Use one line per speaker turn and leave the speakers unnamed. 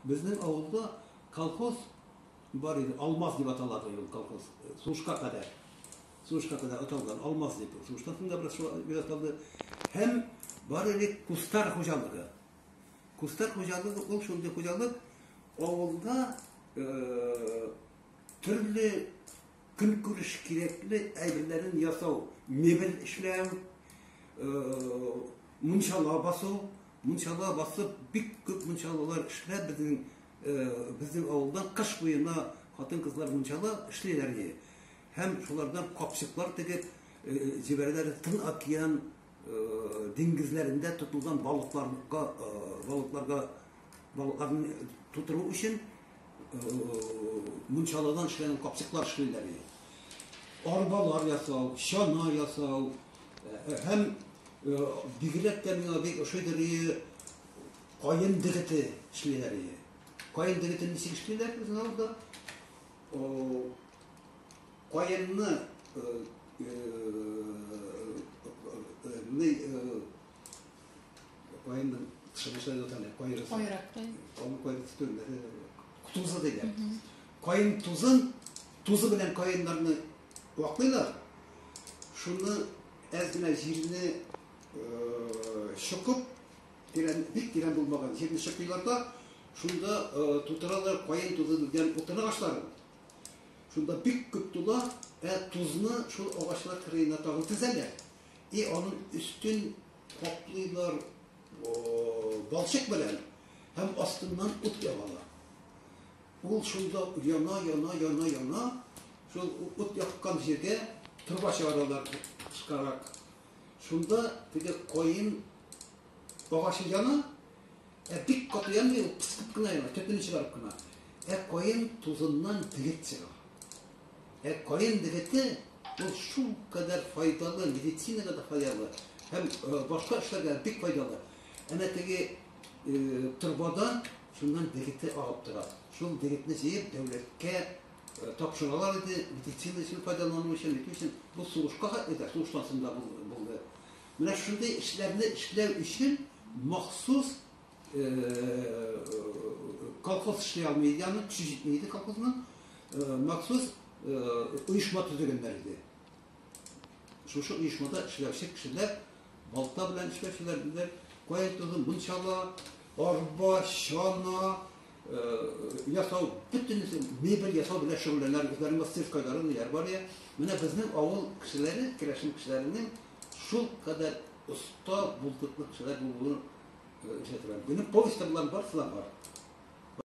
Безнең авылда колхоз бар иде, Алмаз дип аталады ул колхоз. Сушка кадәр. Сушка кадәр аталган Алмаз дип. Суштан соң да бер аталды. Һәм бар иде кустар хуҗалыгы. Кустар хуҗалыгы ул шундый хуҗалык авылда төрле көнкүреш кирәкле әйберләрен ясау, мебель эшләү, мунчала басу, мунчала басып бик күп мунчалалар эшләп безнең авылдан кыш буена хатын-кызлар мунчала эшлиләр иде. Һәм шулардан капчыклар тегеп җибәрәләр Тын океан диңгезләрендә тотылган балыкларны тутыру өчен мунчаладан эшләнгән капчыклар эшлиләр иде. Арбалар ясау, чана ясау, һәм бигрәк тә миңа бик ошыйдыр иде, каен дигете эшлиләр иде. Каен дигетен ничек эшлиләр безнең авылда? Каенны каенның шәмешәле тәне кайрысы. Аны кайрысы түгел, тузы диләр. Каен тузы белән каеннарны ваклыйлар. Шуны әз генә җирне чукып, бик тирән булмаган җирне чукыйлар да, шунда тутыралар каен тузы дигән утын агачларын. Шунда бик күп тула, тузны шул агачлар кырыена тагын тезәләр. Аның өстен каплыйлар балчык белән һәм астыннан ут ягалар. Ул шунда яна, шул ут яккан җиргә тырба чыгаралар кышкарак. Шунда теге каен агачы яна, бик каты янмый, ул пыскып кына яна, төтене чыгарып кына. Каен тузыннан дигет чыга. Каен дигете ул шул кадәр файдалы, медицинага да файдалы, һәм башка эшләргә бик файдалы. Әнә теге тырбадан шуннан дигете агып тора. Шул дигетне җыеп дәүләткә тапшыралар иде, медицина өчен файдалану өчен, бу сугышка хәтле, сугыштан соң да булды. Менә шундый эшләрне эшләү өчен махсус колхоз эшли алмый, ягъни көче җитмәй иде колхозның, махсус оешма төзегәннәр иде. Шушы оешмада эшләүче кешеләр балта белән эшләүчеләр, каен тузы, мунчала, арба, чана ясау, бөтенесе мебель ясау белән шөгыльләнәләр, үзләренең мастерскайлары бар я. Менә безнең авыл кешеләре, керәшен кешеләренең шул кадәр оста булдыклы кешеләр булуын эшләтәләр. Безнең повестьлар бар,